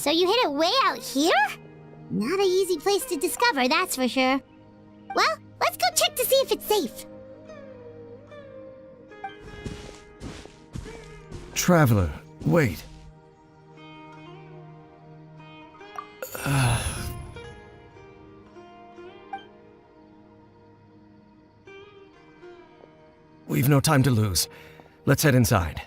So you hid it way out here? Not an easy place to discover, that's for sure. Well, let's go check to see if it's safe. Traveler, wait. We've no time to lose. Let's head inside.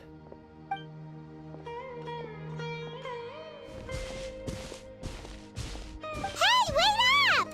Hey, wait up!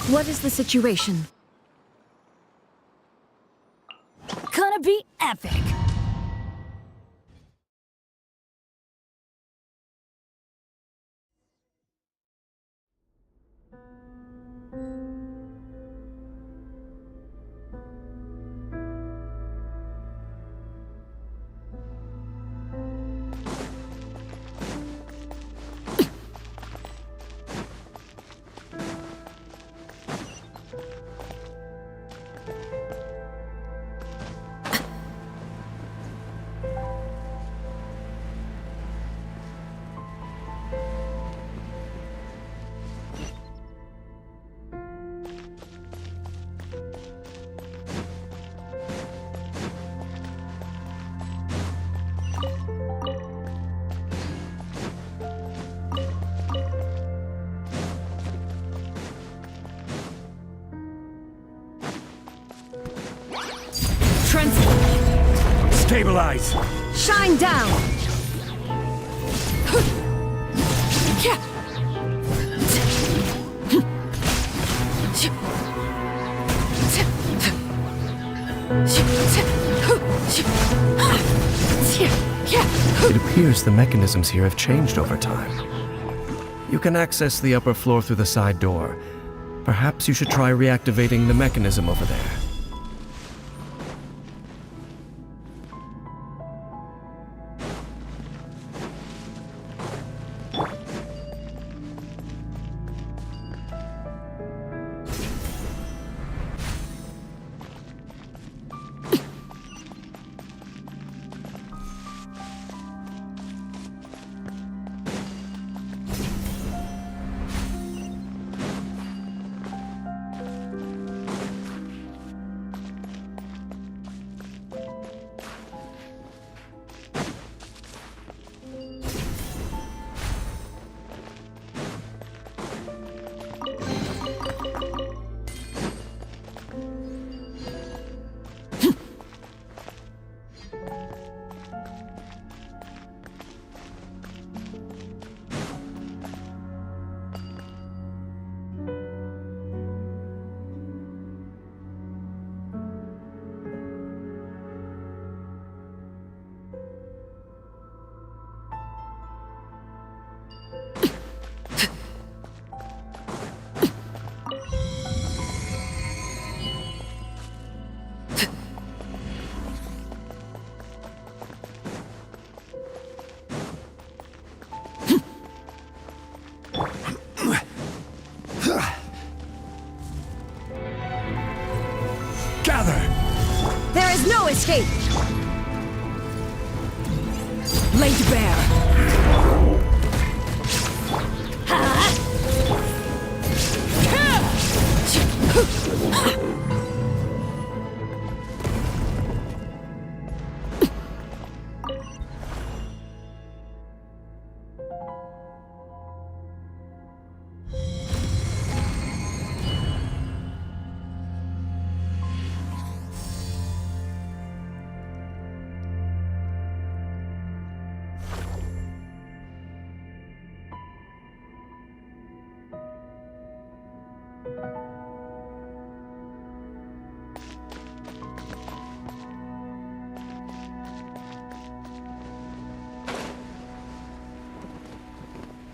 What is the situation? Gonna be epic! Stabilize! Shine down! It appears the mechanisms here have changed over time. You can access the upper floor through the side door. Perhaps you should try reactivating the mechanism over there. There is no escape! Laid bare!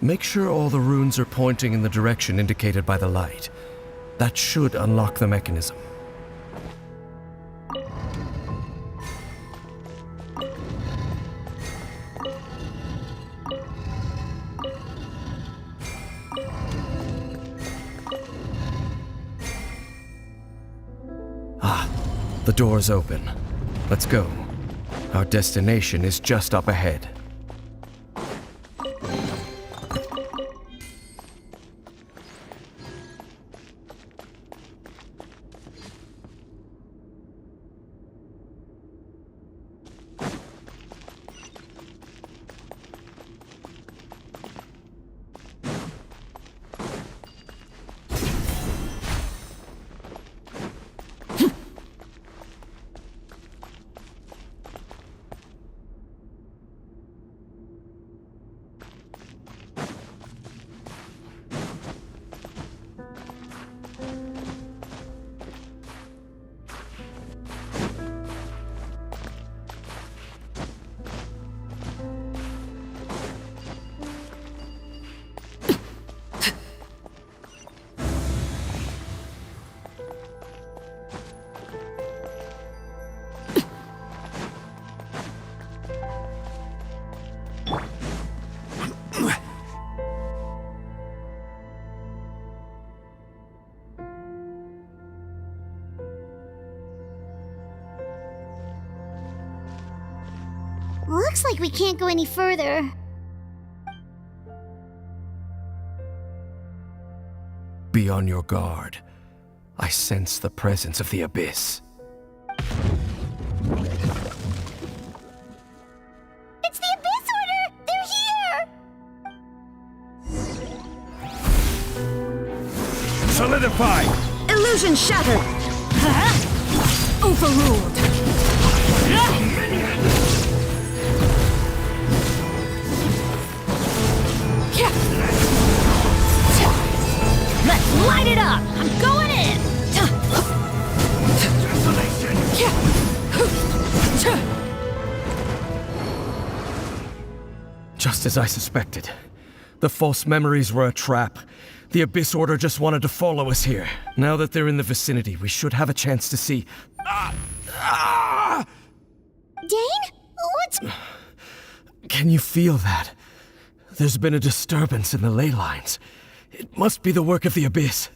Make sure all the runes are pointing in the direction indicated by the light. That should unlock the mechanism. Ah, the door's open. Let's go. Our destination is just up ahead. Looks like we can't go any further. Be on your guard. I sense the presence of the Abyss. It's the Abyss Order! They're here! Solidify! Illusion shattered! Overruled! Let's light it up! I'm going in! Just as I suspected. The false memories were a trap. The Abyss Order just wanted to follow us here. Now that they're in the vicinity, we should have a chance to see... Dane? What's... Can you feel that? There's been a disturbance in the ley lines. It must be the work of the Abyss.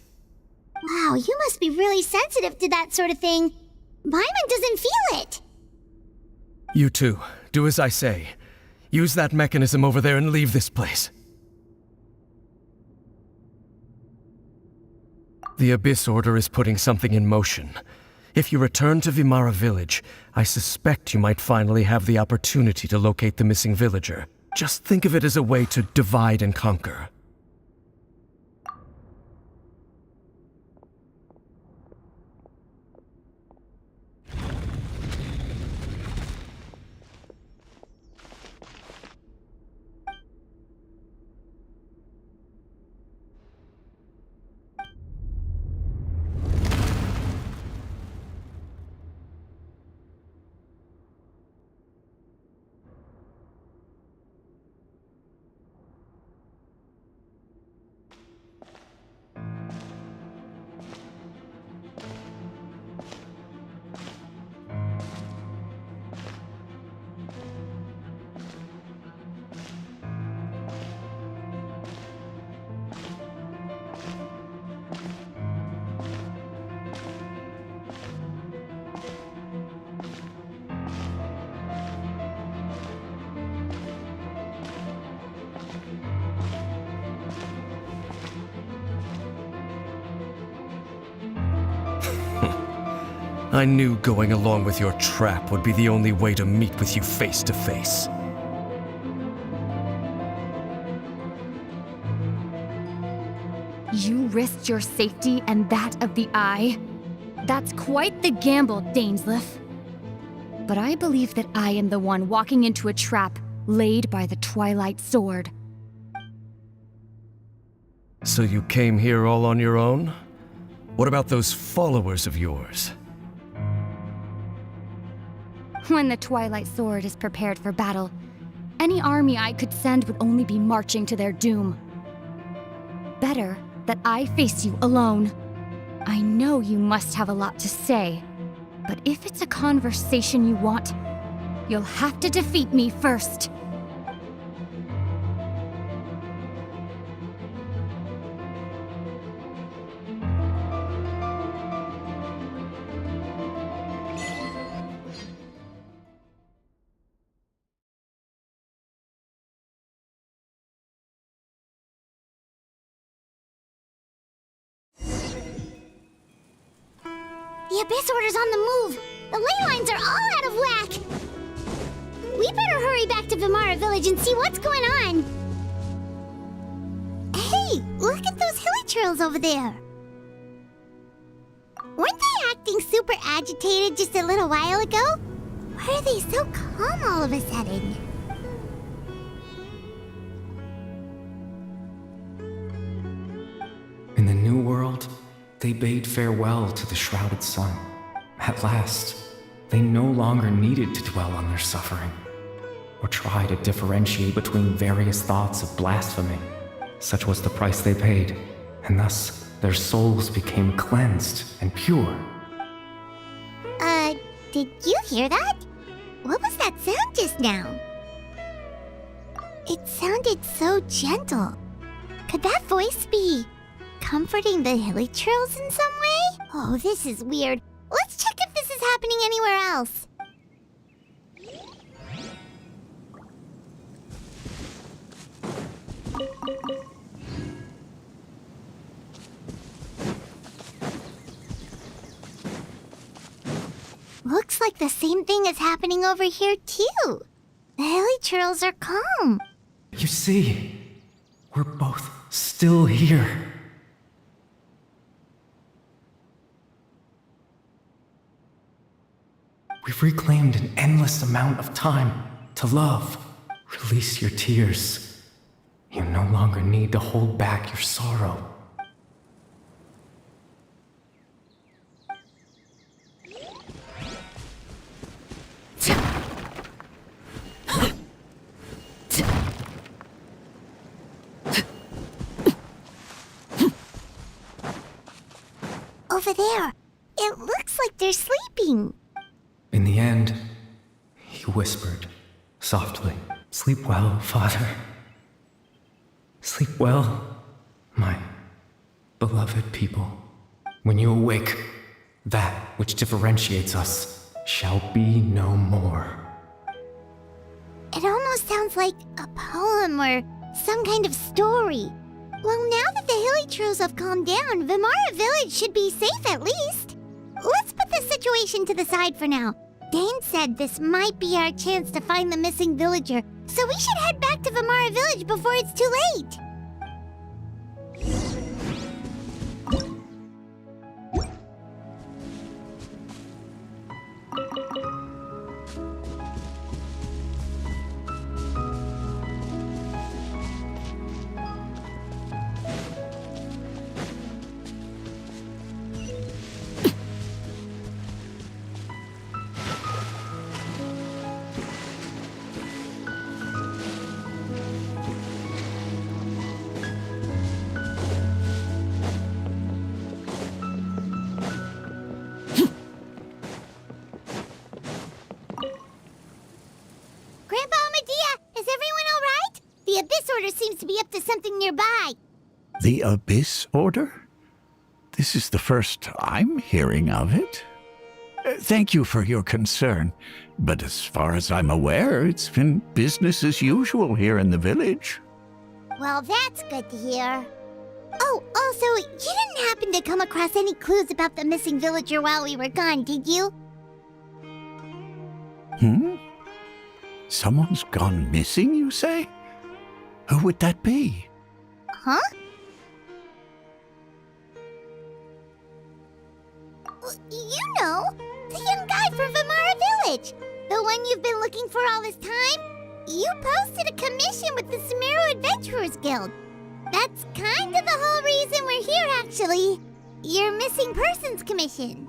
Wow, you must be really sensitive to that sort of thing. Paimon doesn't feel it. You too. Do as I say. Use that mechanism over there and leave this place. The Abyss Order is putting something in motion. If you return to Vimara Village, I suspect you might finally have the opportunity to locate the missing villager. Just think of it as a way to divide and conquer. I knew going along with your trap would be the only way to meet with you face to face. You risked your safety and that of the Eye? That's quite the gamble, Dainsleif. But I believe that I am the one walking into a trap laid by the Twilight Sword. So you came here all on your own? What about those followers of yours? When the Twilight Sword is prepared for battle, Any army I could send would only be marching to their doom. Better that I face you alone. I know you must have a lot to say, but if it's a conversation you want, you'll have to defeat me first. The Abyss Order's on the move! The ley lines are all out of whack! We better hurry back to Vimara Village and see what's going on! Hey, look at those hilly trails over there! Weren't they acting super agitated just a little while ago? Why are they so calm all of a sudden? In the New World, they bade farewell to the shrouded sun. At last, they no longer needed to dwell on their suffering, or try to differentiate between various thoughts of blasphemy. Such was the price they paid, and thus their souls became cleansed and pure. Did you hear that? What was that sound just now? It sounded so gentle. Could that voice be comforting the hilly trails in some way? Oh, this is weird. Let's check if this is happening anywhere else. Looks like the same thing is happening over here too. The hilly trails are calm. You see, we're both still here. We've reclaimed an endless amount of time to love. Release your tears. You no longer need to hold back your sorrow. Over there. It looks like they're sleeping. In the end, he whispered softly, "Sleep well, Father. Sleep well, my beloved people. When you awake, that which differentiates us shall be no more." It almost sounds like a poem or some kind of story. Well, now that the hilly trails have calmed down, Vimara Village should be safe at least. Let's put this situation to the side for now. Dane said this might be our chance to find the missing villager, so we should head back to Vimara Village before it's too late. The Abyss Order seems to be up to something nearby. The Abyss Order? This is the first I'm hearing of it. Thank you for your concern, but as far as I'm aware, it's been business as usual here in the village. Well, that's good to hear. Oh, also, you didn't happen to come across any clues about the missing villager while we were gone, did you? Someone's gone missing, you say? Who would that be? Huh? You know, the young guy from Vimara Village. The one you've been looking for all this time. You posted a commission with the Sumeru Adventurers Guild. That's kind of the whole reason we're here, actually. Your missing persons commission.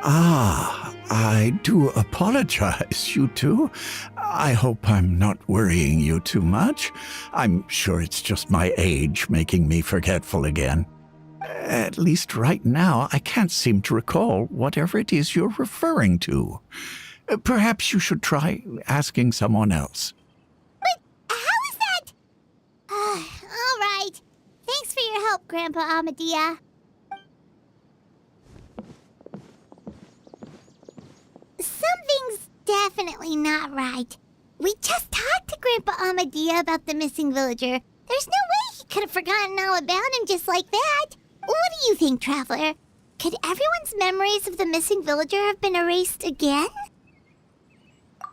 Ah, I do apologize, you two. I hope I'm not worrying you too much. I'm sure it's just my age making me forgetful again. At least right now, I can't seem to recall whatever it is you're referring to. Perhaps you should try asking someone else. But how is that? All right. Thanks for your help, Grandpa Amadia. Something's definitely not right. We just talked to Grandpa Amadia about the missing villager. There's no way he could have forgotten all about him just like that. What do you think, Traveler? Could everyone's memories of the missing villager have been erased again?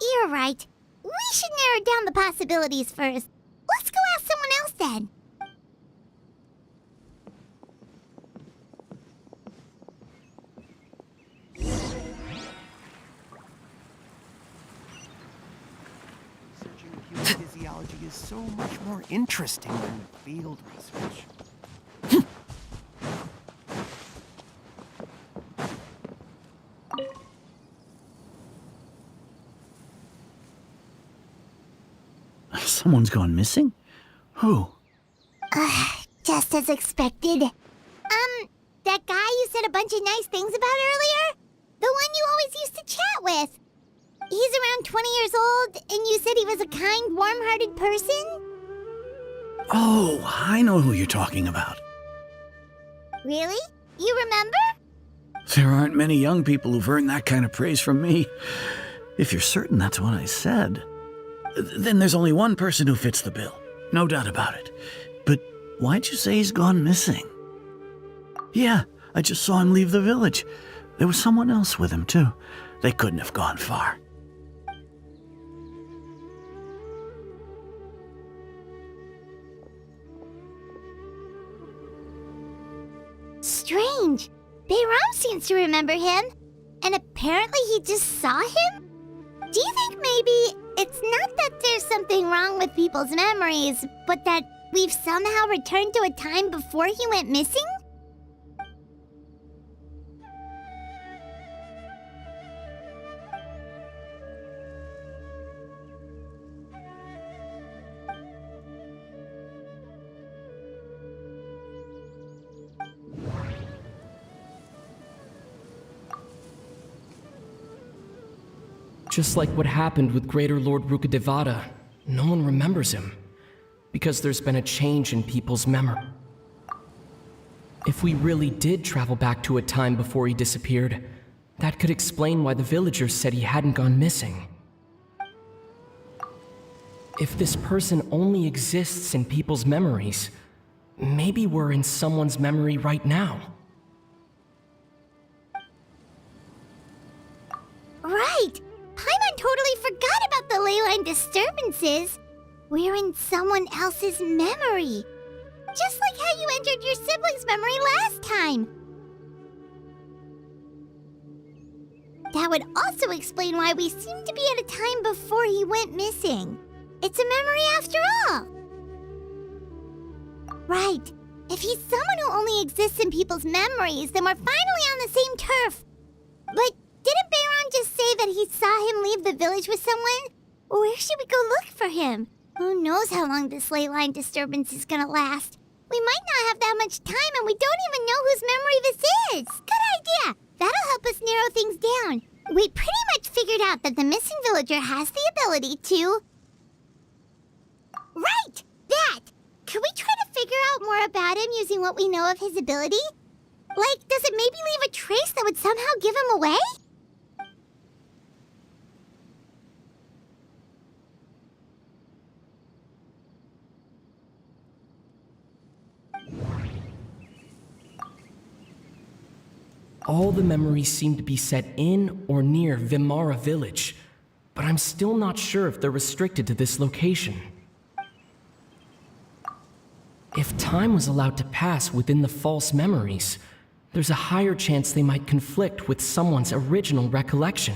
You're right. We should narrow down the possibilities first. Let's go ask someone else then. Researching human physiology is so much more interesting than field research. Someone's gone missing? Who? Just as expected. That guy you said a bunch of nice things about earlier? The one you always used to chat with. He's around 20 years old, and you said he was a kind, warm-hearted person? Oh, I know who you're talking about. Really? You remember? There aren't many young people who've earned that kind of praise from me. If you're certain that's what I said, then there's only one person who fits the bill. No doubt about it. But why'd you say he's gone missing? Yeah, I just saw him leave the village. There was someone else with him, too. They couldn't have gone far. Strange. Bayram seems to remember him. And apparently he just saw him? Do you think maybe it's not that there's something wrong with people's memories, but that we've somehow returned to a time before he went missing? Just like what happened with Greater Lord Rukadevada, no one remembers him, because there's been a change in people's memory. If we really did travel back to a time before he disappeared, that could explain why the villagers said he hadn't gone missing. If this person only exists in people's memories, maybe we're in someone's memory right now. Right! Paimon totally forgot about the leyline disturbances. We're in someone else's memory. Just like how you entered your sibling's memory last time. That would also explain why we seem to be at a time before he went missing. It's a memory after all. Right. If he's someone who only exists in people's memories, then we're finally on the same turf. But didn't Bayron just say that he saw him leave the village with someone? Where should we go look for him? Who knows how long this ley line disturbance is gonna last? We might not have that much time, and we don't even know whose memory this is. Good idea. That'll help us narrow things down. We pretty much figured out that the missing villager has the ability to... Right! That! Could we try to figure out more about him using what we know of his ability? Like, does it maybe leave a trace that would somehow give him away? All the memories seem to be set in or near Vimara village, but I'm still not sure if they're restricted to this location. If time was allowed to pass within the false memories, there's a higher chance they might conflict with someone's original recollection.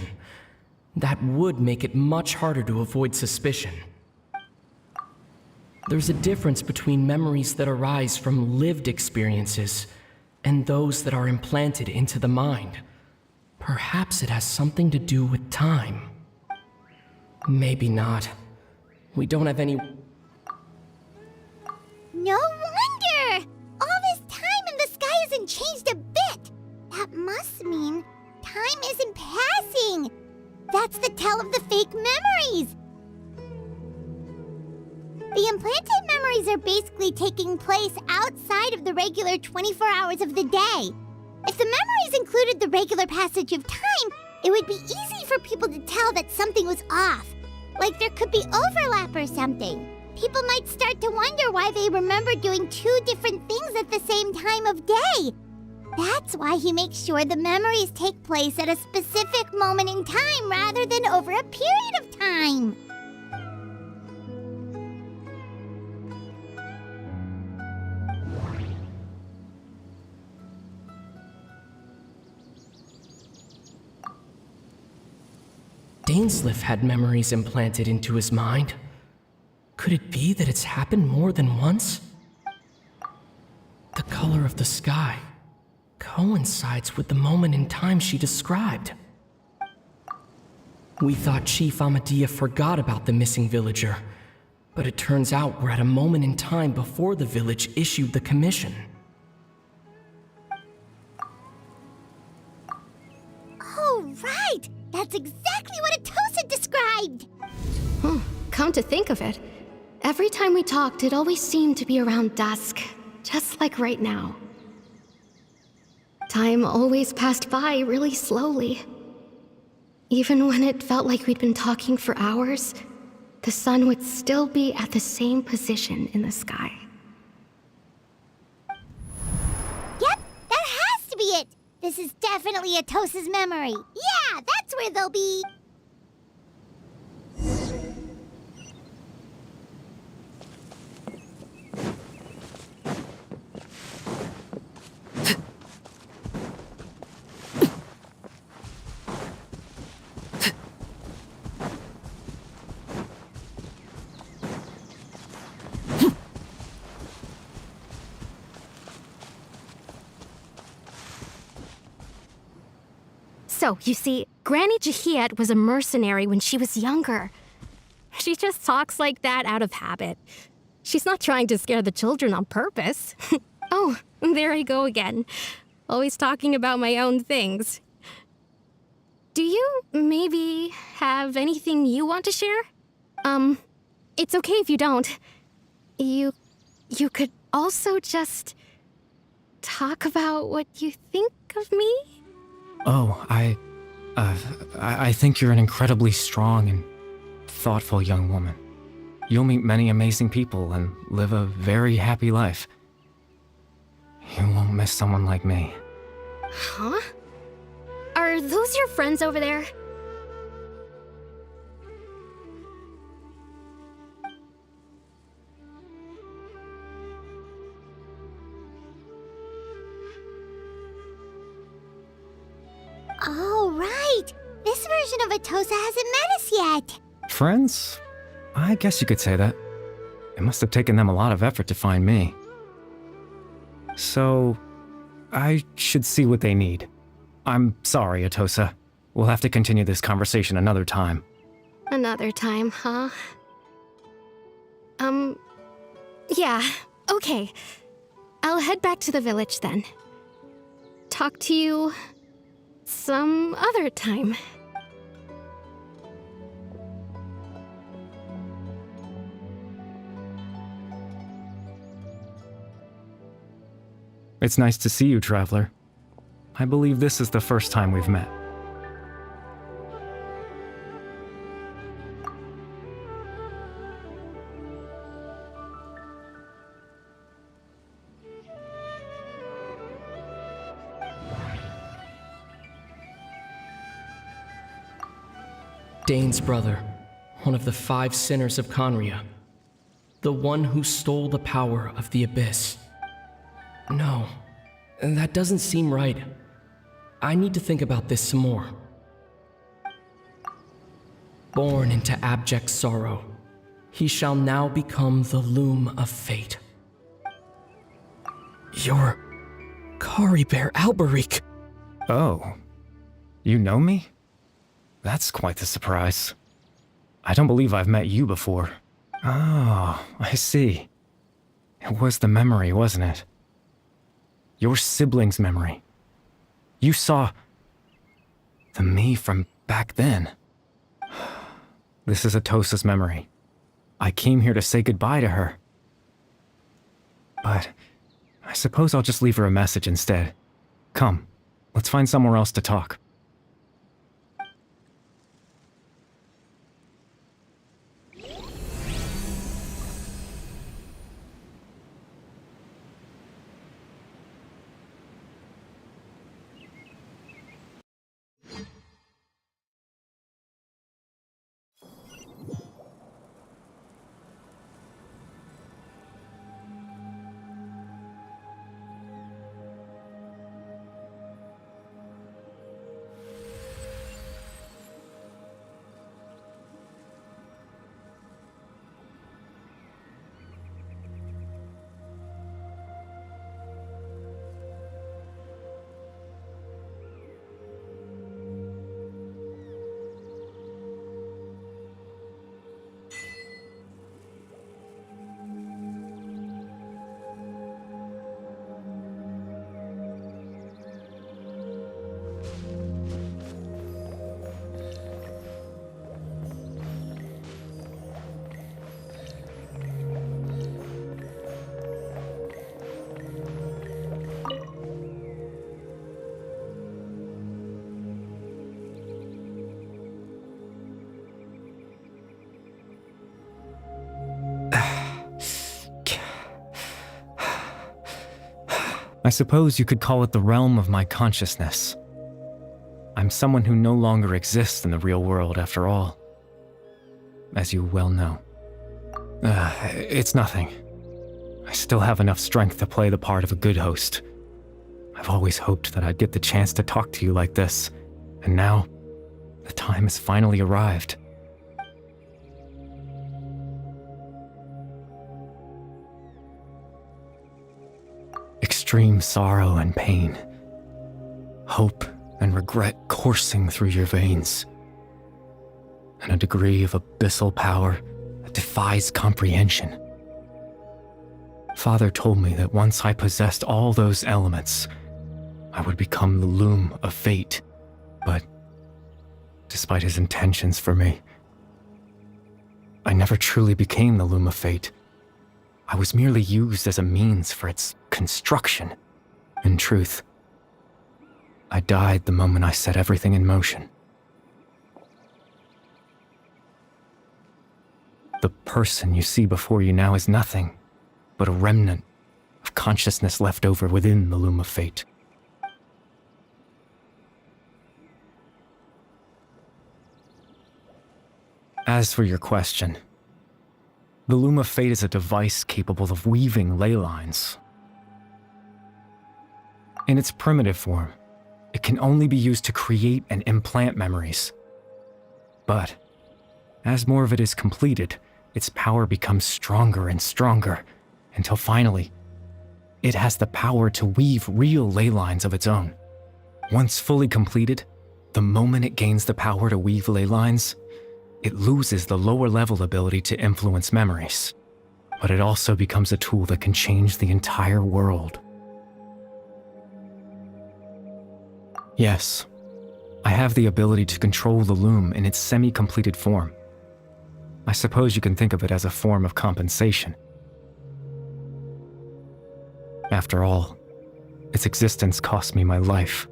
That would make it much harder to avoid suspicion. There's a difference between memories that arise from lived experiences and those that are implanted into the mind. Perhaps it has something to do with time. Maybe not. We don't have any... No wonder! All this time and the sky hasn't changed a bit! That must mean time isn't passing! That's the tell of the fake memories! The implanted memories are basically taking place outside of the regular 24 hours of the day. If the memories included the regular passage of time, it would be easy for people to tell that something was off. Like there could be overlap or something. People might start to wonder why they remember doing two different things at the same time of day. That's why he makes sure the memories take place at a specific moment in time rather than over a period of time. Dainsleif had memories implanted into his mind. Could it be that it's happened more than once? The color of the sky coincides with the moment in time she described. We thought Chief Amadea forgot about the missing villager, but it turns out we're at a moment in time before the village issued the commission. Oh, right! That's exactly what Atosa described! Come to think of it, every time we talked, it always seemed to be around dusk, just like right now. Time always passed by really slowly. Even when it felt like we'd been talking for hours, the sun would still be at the same position in the sky. Yep, that has to be it! This is definitely Atosa's memory. Yeah, that's where they'll be. So, you see, Granny Jahiet was a mercenary when she was younger. She just talks like that out of habit. She's not trying to scare the children on purpose. Oh, there I go again. Always talking about my own things. Do you maybe have anything you want to share? It's okay if you don't. You could also just talk about what you think of me? Oh, I think you're an incredibly strong and thoughtful young woman. You'll meet many amazing people and live a very happy life. You won't miss someone like me. Huh? Are those your friends over there? Oh, right! This version of Atosa hasn't met us yet! Friends? I guess you could say that. It must have taken them a lot of effort to find me. So, I should see what they need. I'm sorry, Atosa. We'll have to continue this conversation another time. Another time, huh? Yeah, okay. I'll head back to the village then. Talk to you some other time. It's nice to see you, Traveler. I believe this is the first time we've met. Dane's brother, one of the 5 sinners of Conria. The one who stole the power of the Abyss. No, that doesn't seem right. I need to think about this some more. Born into abject sorrow, he shall now become the loom of fate. You're Kari Bear Alberic. Oh. You know me? That's quite the surprise. I don't believe I've met you before. Oh, I see. It was the memory, wasn't it? Your sibling's memory. You saw the me from back then. This is Atosa's memory. I came here to say goodbye to her. But I suppose I'll just leave her a message instead. Come, let's find somewhere else to talk. I suppose you could call it the realm of my consciousness. I'm someone who no longer exists in the real world after all, as you well know. It's nothing. I still have enough strength to play the part of a good host. I've always hoped that I'd get the chance to talk to you like this, and now, the time has finally arrived. Extreme sorrow and pain, hope and regret coursing through your veins, and a degree of abyssal power that defies comprehension. Father told me that once I possessed all those elements, I would become the loom of fate, but despite his intentions for me, I never truly became the loom of fate. I was merely used as a means for its construction. In truth, I died the moment I set everything in motion. The person you see before you now is nothing but a remnant of consciousness left over within the loom of fate. As for your question, the loom of fate is a device capable of weaving ley lines. In its primitive form, it can only be used to create and implant memories. But as more of it is completed, its power becomes stronger and stronger, until finally, it has the power to weave real ley lines of its own. Once fully completed, the moment it gains the power to weave ley lines, it loses the lower level ability to influence memories, but it also becomes a tool that can change the entire world. Yes, I have the ability to control the loom in its semi-completed form. I suppose you can think of it as a form of compensation. After all, its existence cost me my life.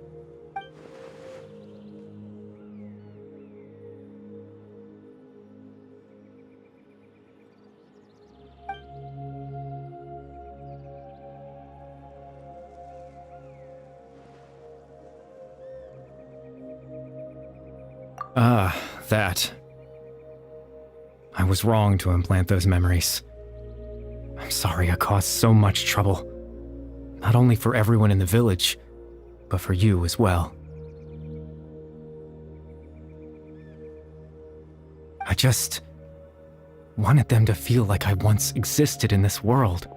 That. I was wrong to implant those memories. I'm sorry I caused so much trouble. Not only for everyone in the village, but for you as well. I just wanted them to feel like I once existed in this world.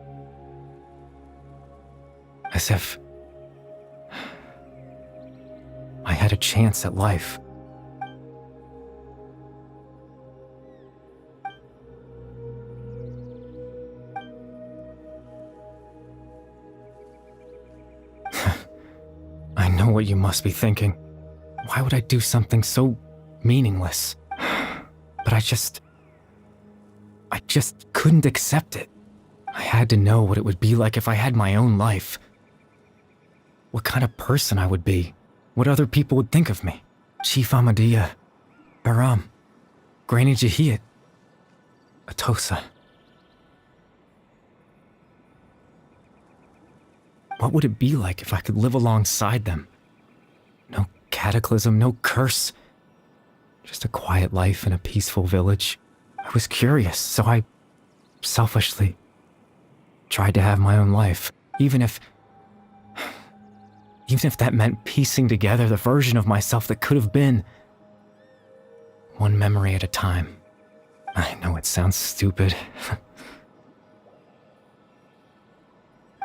As if I had a chance at life. I know what you must be thinking. Why would I do something so meaningless? But I just couldn't accept it. I had to know what it would be like if I had my own life. What kind of person I would be. What other people would think of me. Chief Ahmadiyya, Baram, Granny Jahiyat, Atosa. What would it be like if I could live alongside them? No cataclysm, no curse. Just a quiet life in a peaceful village. I was curious, so I selfishly tried to have my own life, even if that meant piecing together the version of myself that could have been. One memory at a time. I know it sounds stupid.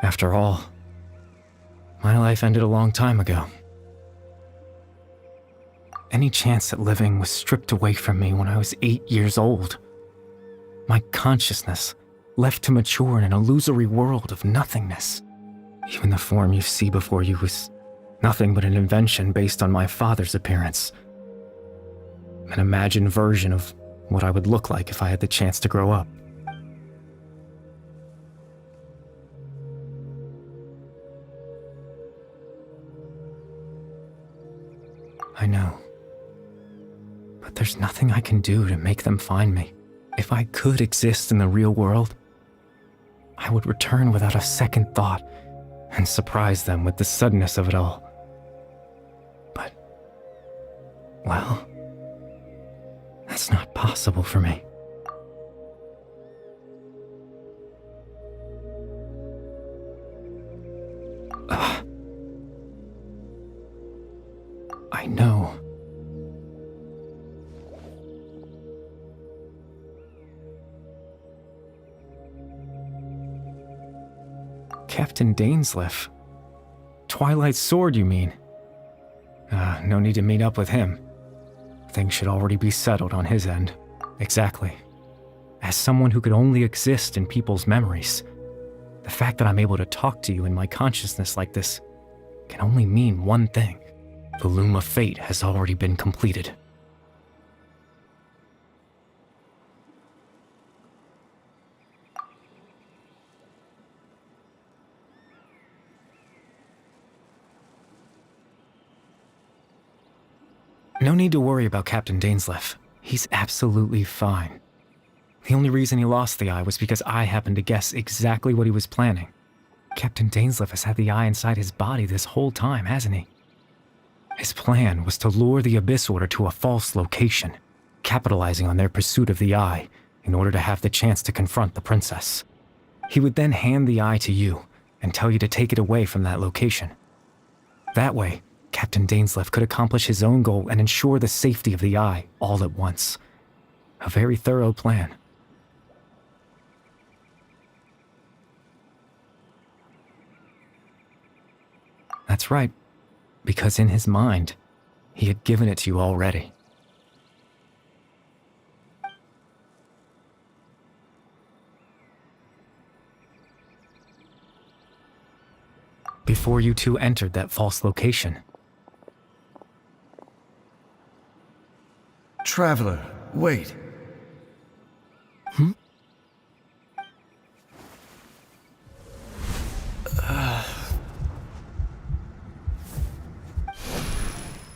After all, my life ended a long time ago. Any chance at living was stripped away from me when I was 8 years old. My consciousness left to mature in an illusory world of nothingness. Even the form you see before you was nothing but an invention based on my father's appearance. An imagined version of what I would look like if I had the chance to grow up. I know. But there's nothing I can do to make them find me. If I could exist in the real world, I would return without a second thought and surprise them with the suddenness of it all. But, well, that's not possible for me. I know. Captain Dainsleif. Twilight's sword, you mean? No need to meet up with him. Things should already be settled on his end. Exactly. As someone who could only exist in people's memories, the fact that I'm able to talk to you in my consciousness like this can only mean one thing. The loom of fate has already been completed. No need to worry about Captain Dainsleif. He's absolutely fine. The only reason he lost the eye was because I happened to guess exactly what he was planning. Captain Dainsleif has had the eye inside his body this whole time, hasn't he? His plan was to lure the Abyss Order to a false location, capitalizing on their pursuit of the eye in order to have the chance to confront the princess. He would then hand the eye to you and tell you to take it away from that location. That way, Captain Dainsleif could accomplish his own goal and ensure the safety of the eye all at once. A very thorough plan. That's right, because in his mind, he had given it to you already. Before you two entered that false location. Traveler, wait.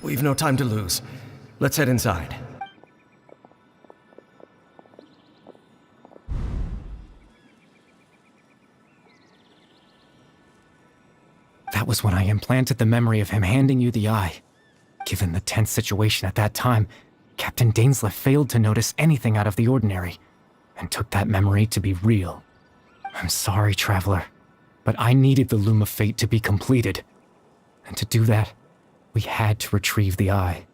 We've no time to lose. Let's head inside. That was when I implanted the memory of him handing you the eye. Given the tense situation at that time, Captain Dainsleif failed to notice anything out of the ordinary, and took that memory to be real. I'm sorry, Traveler, but I needed the Loom of Fate to be completed. And to do that, we had to retrieve the eye.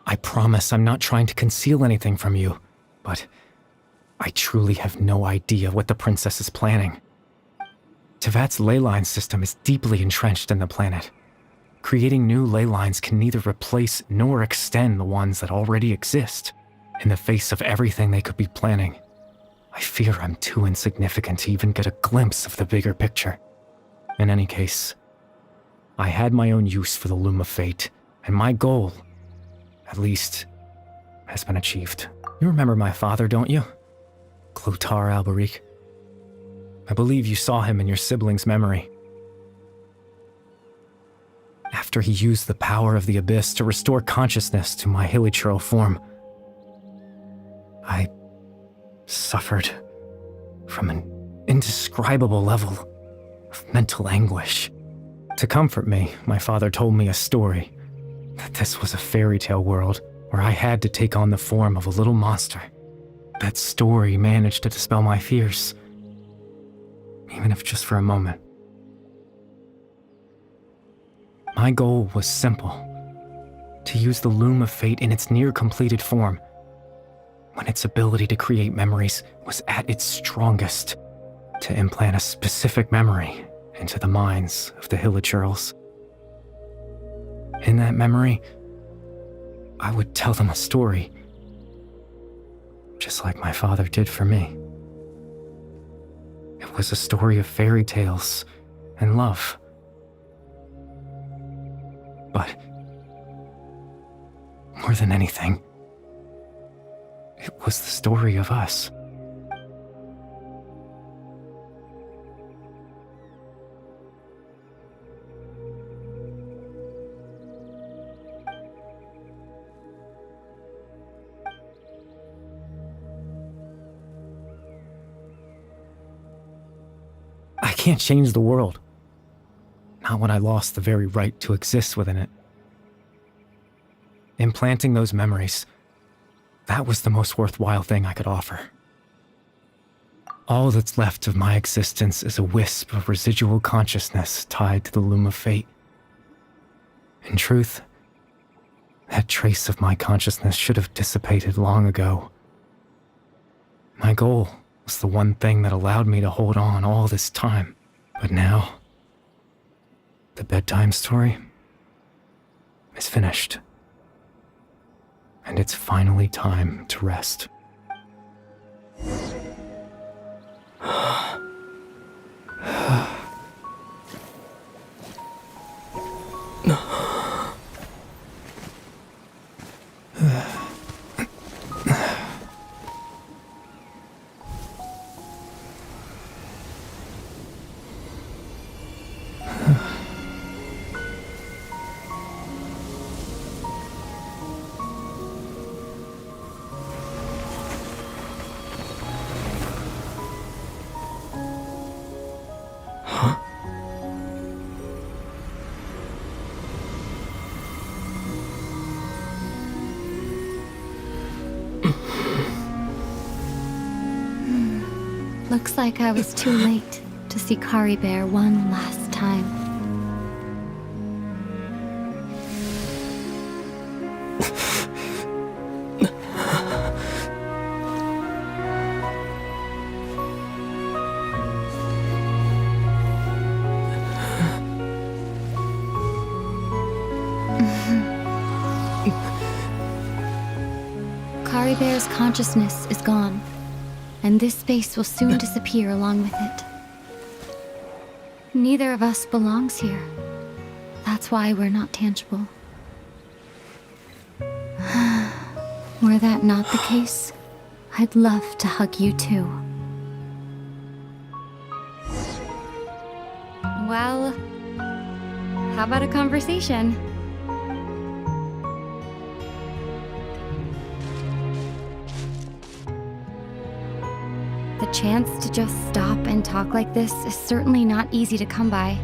I promise I'm not trying to conceal anything from you, but I truly have no idea what the princess is planning. Tevat's ley line system is deeply entrenched in the planet. Creating new ley lines can neither replace nor extend the ones that already exist. In the face of everything they could be planning, I fear I'm too insignificant to even get a glimpse of the bigger picture. In any case, I had my own use for the Loom of Fate, and my goal, at least, has been achieved. You remember my father, don't you? Clotar Alberic. I believe you saw him in your sibling's memory. After he used the power of the Abyss to restore consciousness to my hilichurl form, I suffered from an indescribable level of mental anguish. To comfort me, my father told me a story, that this was a fairy tale world where I had to take on the form of a little monster. That story managed to dispel my fears, even if just for a moment. My goal was simple: to use the Loom of Fate in its near-completed form, when its ability to create memories was at its strongest, to implant a specific memory into the minds of the hilichurls. In that memory, I would tell them a story, just like my father did for me. It was a story of fairy tales and love. But more than anything, it was the story of us. I can't change the world. Not when I lost the very right to exist within it. Implanting those memories, that was the most worthwhile thing I could offer. All that's left of my existence is a wisp of residual consciousness tied to the Loom of Fate. In truth, that trace of my consciousness should have dissipated long ago. My goal was the one thing that allowed me to hold on all this time. But now, the bedtime story is finished. And it's finally time to rest. Looks like I was too late to see Kari Bear one last time. Kari Bear's consciousness is gone, and this space will soon disappear along with it. Neither of us belongs here. That's why we're not tangible. Were that not the case, I'd love to hug you too. Well, how about a conversation? The chance to just stop and talk like this is certainly not easy to come by.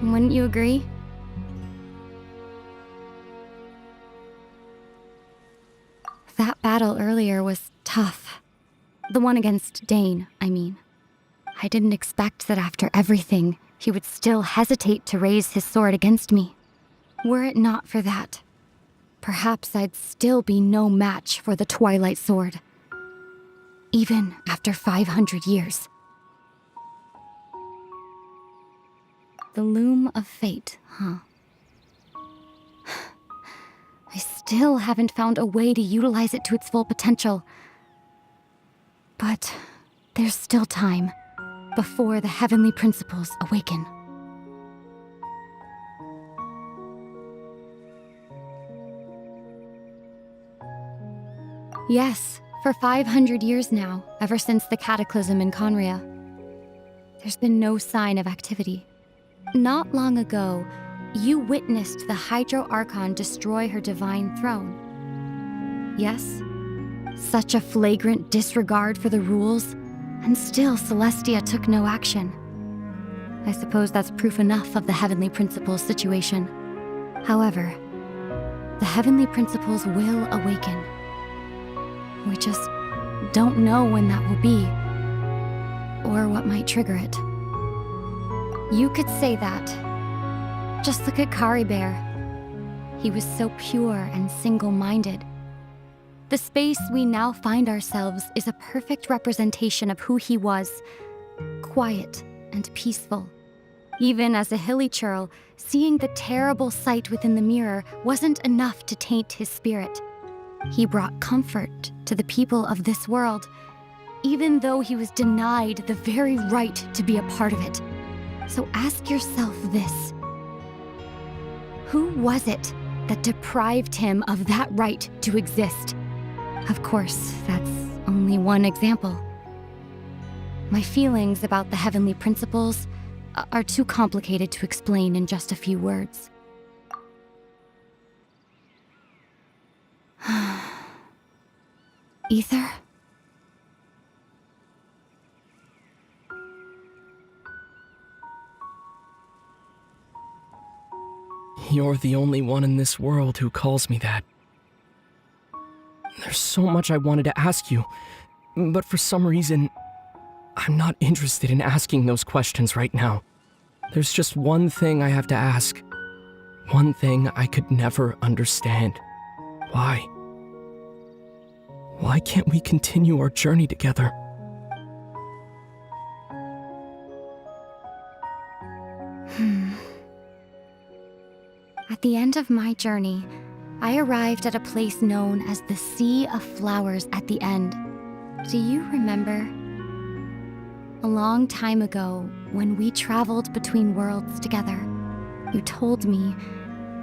Wouldn't you agree? That battle earlier was tough. The one against Dane, I mean. I didn't expect that after everything, he would still hesitate to raise his sword against me. Were it not for that, perhaps I'd still be no match for the Twilight Sword. even after 500 years. The loom of fate, huh? I still haven't found a way to utilize it to its full potential. But there's still time before the heavenly principles awaken. Yes, for 500 years now, ever since the cataclysm in Conria, there's been no sign of activity. Not long ago, you witnessed the Hydro Archon destroy her divine throne. Yes, such a flagrant disregard for the rules, and still Celestia took no action. I suppose that's proof enough of the Heavenly Principles situation. However, the Heavenly Principles will awaken. We just don't know when that will be, or what might trigger it. You could say that. Just look at Caribert. He was so pure and single-minded. The space we now find ourselves is a perfect representation of who he was, quiet and peaceful. Even as a hilly churl, seeing the terrible sight within the mirror wasn't enough to taint his spirit. He brought comfort to the people of this world, even though he was denied the very right to be a part of it. So ask yourself this. Who was it that deprived him of that right to exist? Of course, that's only one example. My feelings about the heavenly principles are too complicated to explain in just a few words. Ether? You're the only one in this world who calls me that. There's so much I wanted to ask you, but for some reason, I'm not interested in asking those questions right now. There's just one thing I have to ask. One thing I could never understand. Why? Why can't we continue our journey together? At the end of my journey, I arrived at a place known as the Sea of Flowers at the end. Do you remember? A long time ago, when we traveled between worlds together, you told me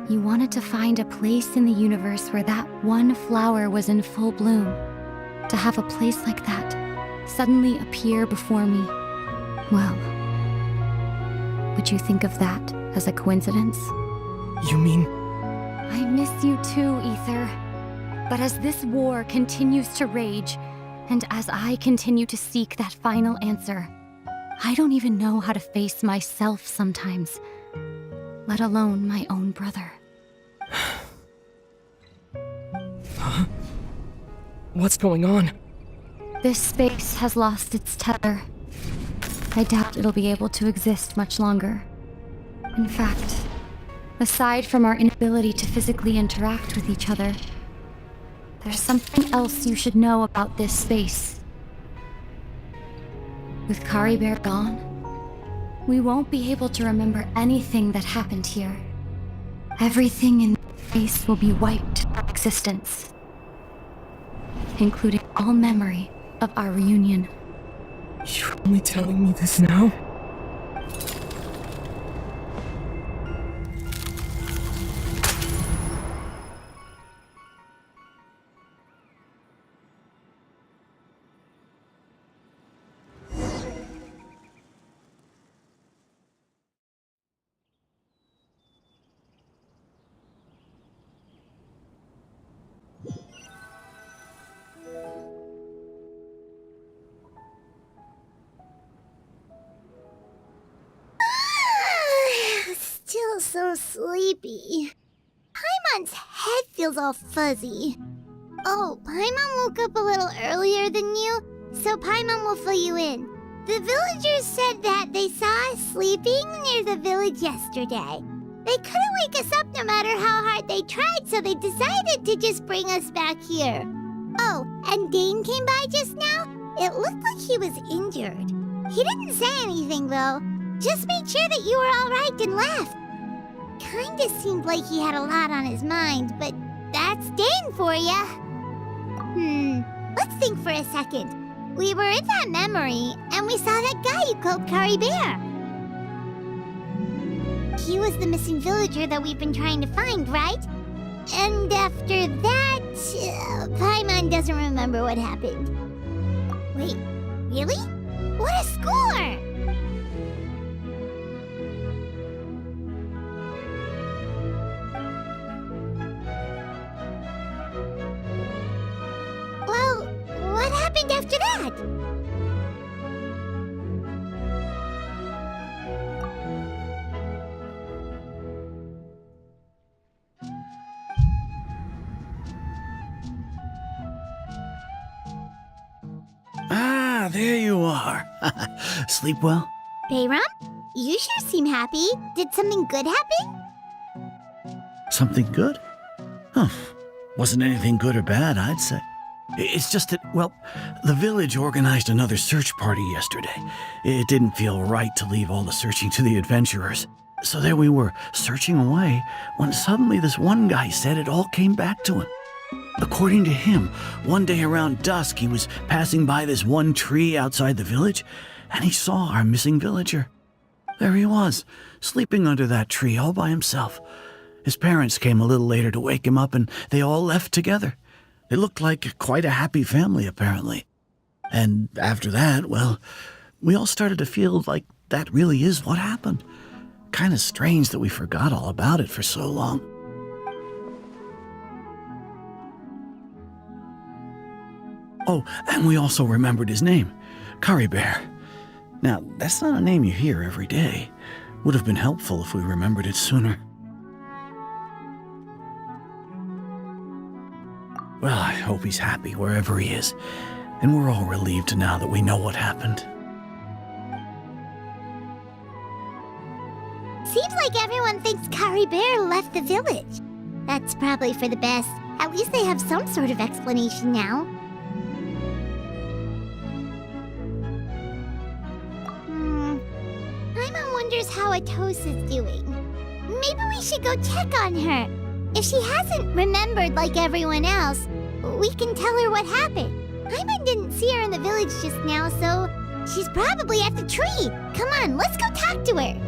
you wanted to find a place in the universe where that one flower was in full bloom. To have a place like that suddenly appear before me. Well, would you think of that as a coincidence? You mean... I miss you too, Ether. But as this war continues to rage, and as I continue to seek that final answer, I don't even know how to face myself sometimes, let alone my own brother. Huh? What's going on? This space has lost its tether. I doubt it'll be able to exist much longer. In fact, aside from our inability to physically interact with each other, there's something else you should know about this space. With Caribert gone, we won't be able to remember anything that happened here. Everything in this space will be wiped from existence, including all memory of our reunion. You're only telling me this now? Still so sleepy. Paimon's head feels all fuzzy. Oh, Paimon woke up a little earlier than you, so Paimon will fill you in. The villagers said that they saw us sleeping near the village yesterday. They couldn't wake us up no matter how hard they tried, so they decided to just bring us back here. Oh, and Dane came by just now. It It looked like he was injured. He didn't say anything, though. Just made sure that you were all right and left. Kinda seemed like he had a lot on his mind, but that's Dane for ya. Let's think for a second. We were in that memory, and we saw that guy you called Curry Bear. He was the missing villager that we've been trying to find, right? And after that, Paimon doesn't remember what happened. Wait, really? What a score! Well, what happened after that? Ah, there you are. Sleep well? Bayram, you sure seem happy. Did something good happen? Something good? Huh. Wasn't anything good or bad, I'd say. It's just that, well, the village organized another search party yesterday. It didn't feel right to leave all the searching to the adventurers. So there we were, searching away, when suddenly this one guy said it all came back to him. According to him, one day around dusk, he was passing by this one tree outside the village, and he saw our missing villager. There he was, sleeping under that tree all by himself. His parents came a little later to wake him up, and they all left together. They looked like quite a happy family, apparently. And after that, well, we all started to feel like that really is what happened. Kind of strange that we forgot all about it for so long. Oh, and we also remembered his name, Curry Bear. Now, that's not a name you hear every day. Would have been helpful if we remembered it sooner. Well, I hope he's happy wherever he is, and we're all relieved now that we know what happened. Seems like everyone thinks Curry Bear left the village. That's probably for the best. At least they have some sort of explanation now. Paimon wonders how Atosa's doing. Maybe we should go check on her. If she hasn't remembered like everyone else, we can tell her what happened. Paimon didn't see her in the village just now, so she's probably at the tree. Come on, let's go talk to her.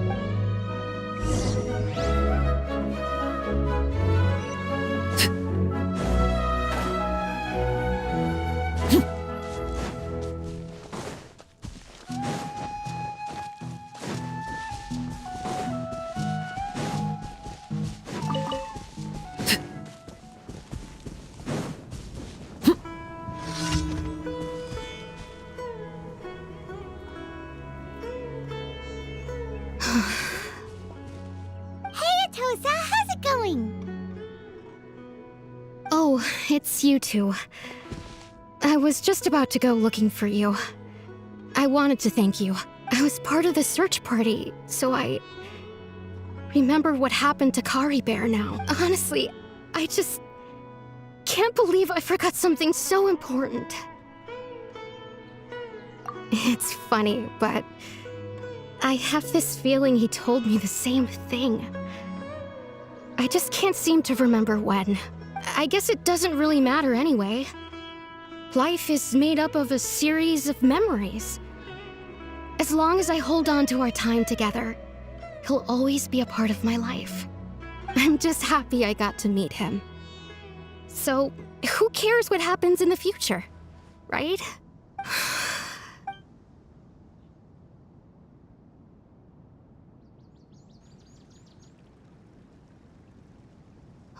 How's it going? Oh, it's you two. I was just about to go looking for you. I wanted to thank you. I was part of the search party, so I remember what happened to Curry Bear now. Honestly, I just can't believe I forgot something so important. It's funny, but I have this feeling he told me the same thing. I just can't seem to remember when. I guess it doesn't really matter anyway. Life is made up of a series of memories. As long as I hold on to our time together, he'll always be a part of my life. I'm just happy I got to meet him. So, who cares what happens in the future, right?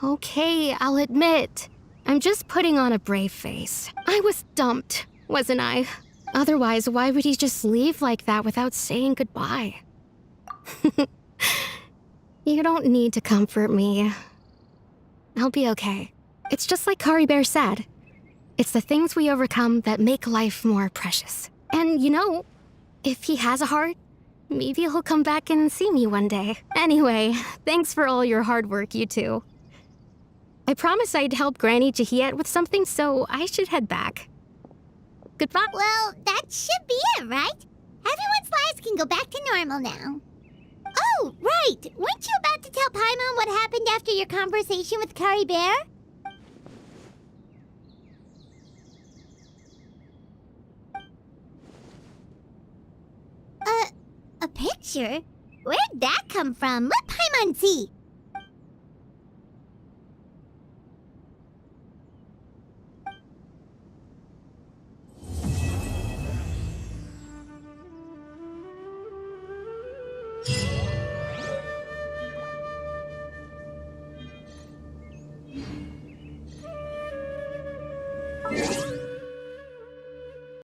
Okay, I'll admit. I'm just putting on a brave face. I was dumped, wasn't I? Otherwise, why would he just leave like that without saying goodbye? You don't need to comfort me. I'll be okay. It's just like Curry Bear said. It's the things we overcome that make life more precious. And you know, if he has a heart, maybe he'll come back and see me one day. Anyway, thanks for all your hard work, you two. I promised I'd help Granny Jahiet with something, so I should head back. Goodbye. Well, that should be it, right? Everyone's lives can go back to normal now. Oh, right! Weren't you about to tell Paimon what happened after your conversation with Curry Bear? A picture? Where'd that come from? Let Paimon see!